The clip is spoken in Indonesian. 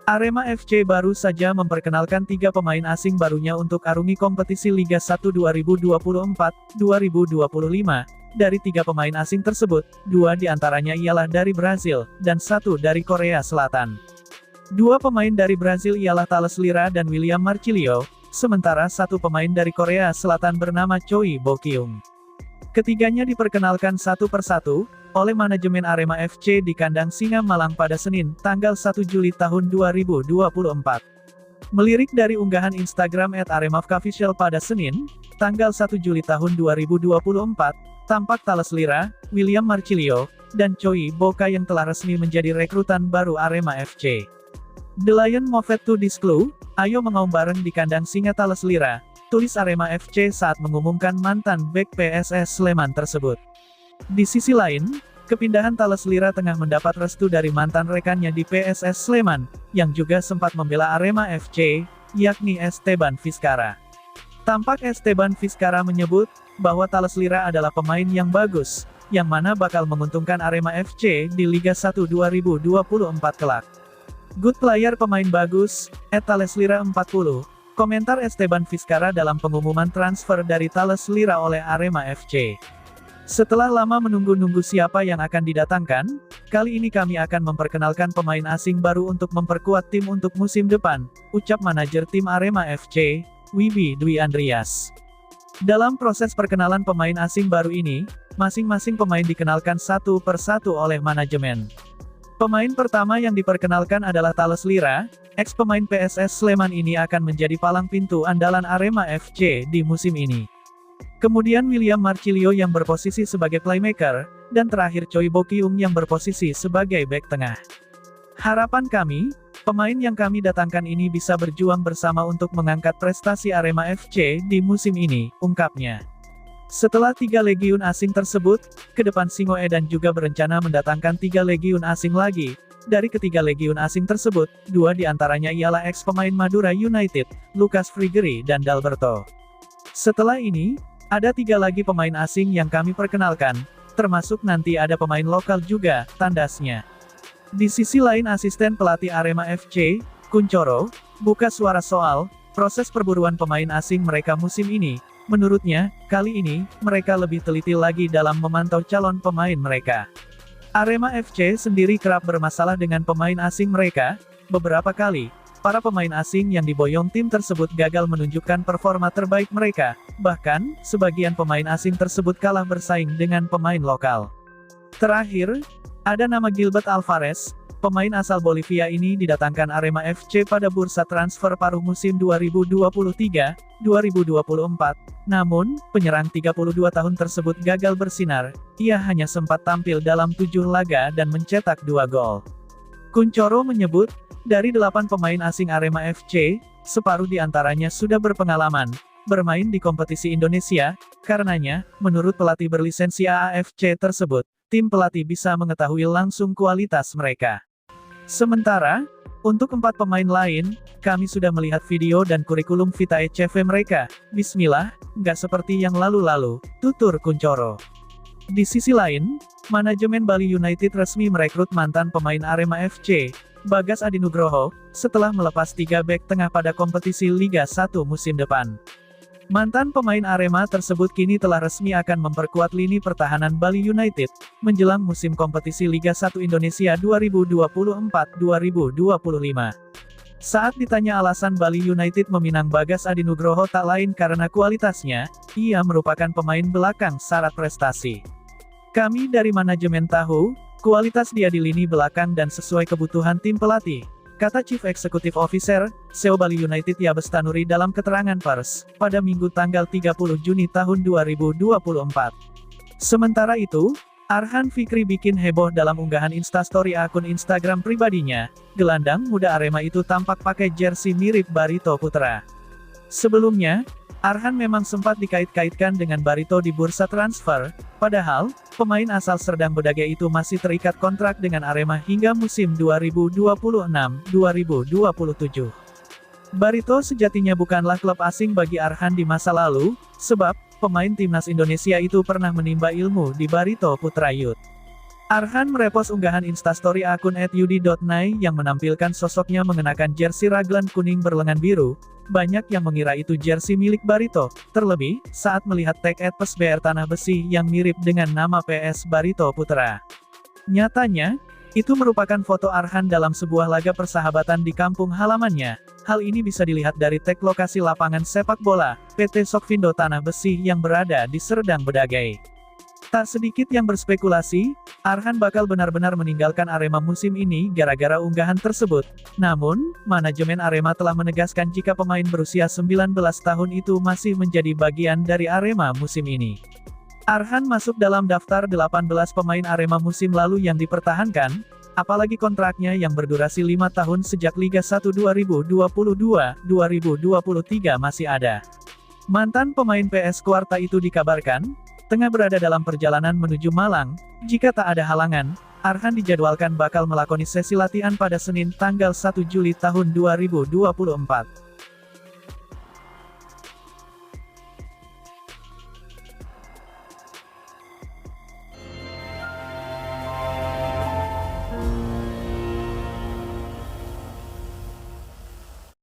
Arema FC baru saja memperkenalkan 3 pemain asing barunya untuk arungi kompetisi Liga 1 2024-2025. Dari 3 pemain asing tersebut, 2 diantaranya ialah dari Brazil, dan 1 dari Korea Selatan. 2 pemain dari Brazil ialah Thales Lira dan William Marcilio, sementara 1 pemain dari Korea Selatan bernama Choi Bo-kyung. Ketiganya diperkenalkan satu persatu oleh manajemen Arema FC di kandang Singa Malang pada Senin, tanggal 1 Juli tahun 2024. Melirik dari unggahan Instagram @aremafkofficial pada Senin, tanggal 1 Juli tahun 2024, tampak Thales Lira, William Marcilio, dan Choi Bo-kyung yang telah resmi menjadi rekrutan baru Arema FC. The Lion Movet to this clue, ayo mengaum bareng di kandang Singa Thales Lira, tulis Arema FC saat mengumumkan mantan bek PSS Sleman tersebut. Di sisi lain, kepindahan Thales Lira tengah mendapat restu dari mantan rekannya di PSS Sleman, yang juga sempat membela Arema FC, yakni Esteban Vizcara. Tampak Esteban Vizcara menyebut, bahwa Thales Lira adalah pemain yang bagus, yang mana bakal menguntungkan Arema FC di Liga 1 2024 kelak. Good player pemain bagus, @Thales Lira 40, komentar Esteban Vizcara dalam pengumuman transfer dari Thales Lira oleh Arema FC. Setelah lama menunggu-nunggu siapa yang akan didatangkan, kali ini kami akan memperkenalkan pemain asing baru untuk memperkuat tim untuk musim depan, ucap manajer tim Arema FC, Wibi Dwi Andreas. Dalam proses perkenalan pemain asing baru ini, masing-masing pemain dikenalkan satu persatu oleh manajemen. Pemain pertama yang diperkenalkan adalah Thales Lira, ex-pemain PSS Sleman ini akan menjadi palang pintu andalan Arema FC di musim ini. Kemudian William Marcilio yang berposisi sebagai playmaker, dan terakhir Choi Bo-kyung yang berposisi sebagai bek tengah. Harapan kami, pemain yang kami datangkan ini bisa berjuang bersama untuk mengangkat prestasi Arema FC di musim ini, ungkapnya. Setelah 3 legiun asing tersebut, ke depan Singoedan juga berencana mendatangkan 3 legiun asing lagi. Dari ketiga legiun asing tersebut, 2 diantaranya ialah ex-pemain Madura United, Lucas Frigeri dan Dalberto. Setelah ini, ada 3 lagi pemain asing yang kami perkenalkan, termasuk nanti ada pemain lokal juga, tandasnya. Di sisi lain asisten pelatih Arema FC, Kuncoro, buka suara soal proses perburuan pemain asing mereka musim ini. Menurutnya, kali ini, mereka lebih teliti lagi dalam memantau calon pemain mereka. Arema FC sendiri kerap bermasalah dengan pemain asing mereka, beberapa kali. Para pemain asing yang diboyong tim tersebut gagal menunjukkan performa terbaik mereka, bahkan, sebagian pemain asing tersebut kalah bersaing dengan pemain lokal. Terakhir, ada nama Gilbert Alvarez, pemain asal Bolivia ini didatangkan Arema FC pada bursa transfer paruh musim 2023-2024, namun, penyerang 32 tahun tersebut gagal bersinar, ia hanya sempat tampil dalam 7 laga dan mencetak 2 gol. Kuncoro menyebut, dari 8 pemain asing Arema FC, separuh diantaranya sudah berpengalaman bermain di kompetisi Indonesia, karenanya, menurut pelatih berlisensi AAFC tersebut, tim pelatih bisa mengetahui langsung kualitas mereka. Sementara, untuk 4 pemain lain, kami sudah melihat video dan kurikulum vitae CV mereka, bismillah, nggak seperti yang lalu-lalu, tutur Kuncoro. Di sisi lain, manajemen Bali United resmi merekrut mantan pemain Arema FC, Bagas Adi Nugroho, setelah melepas 3 bek tengah pada kompetisi Liga 1 musim depan. Mantan pemain Arema tersebut kini telah resmi akan memperkuat lini pertahanan Bali United, menjelang musim kompetisi Liga 1 Indonesia 2024-2025. Saat ditanya alasan Bali United meminang Bagas Adi Nugroho tak lain karena kualitasnya, ia merupakan pemain belakang syarat prestasi. Kami dari manajemen tahu, kualitas dia di lini belakang dan sesuai kebutuhan tim pelatih, kata Chief Executive Officer, CEO Bali United Yabes Tanuri dalam keterangan pers, pada Minggu tanggal 30 Juni tahun 2024. Sementara itu, Arhan Fikri bikin heboh dalam unggahan Instastory akun Instagram pribadinya, gelandang muda Arema itu tampak pakai jersey mirip Barito Putra. Sebelumnya, Arhan memang sempat dikait-kaitkan dengan Barito di bursa transfer, padahal, pemain asal Serdang Bedagai itu masih terikat kontrak dengan Arema hingga musim 2026-2027. Barito sejatinya bukanlah klub asing bagi Arhan di masa lalu, sebab, pemain timnas Indonesia itu pernah menimba ilmu di Barito Putra Youth. Arhan merepost unggahan instastory akun @yudi.nai yang menampilkan sosoknya mengenakan jersey raglan kuning berlengan biru. Banyak yang mengira itu jersey milik Barito, terlebih, saat melihat tag @pesbr Tanah Besi yang mirip dengan nama PS Barito Putra. Nyatanya, itu merupakan foto Arhan dalam sebuah laga persahabatan di kampung halamannya. Hal ini bisa dilihat dari tag lokasi lapangan sepak bola, PT Sokvindo Tanah Besi yang berada di Serdang Bedagai. Tak sedikit yang berspekulasi, Arhan bakal benar-benar meninggalkan Arema musim ini gara-gara unggahan tersebut. Namun, manajemen Arema telah menegaskan jika pemain berusia 19 tahun itu masih menjadi bagian dari Arema musim ini. Arhan masuk dalam daftar 18 pemain Arema musim lalu yang dipertahankan, apalagi kontraknya yang berdurasi 5 tahun sejak Liga 1 2022-2023 masih ada. Mantan pemain PS Kuarta itu dikabarkan tengah berada dalam perjalanan menuju Malang. Jika tak ada halangan, Arhan dijadwalkan bakal melakoni sesi latihan pada Senin tanggal 1 Juli tahun 2024.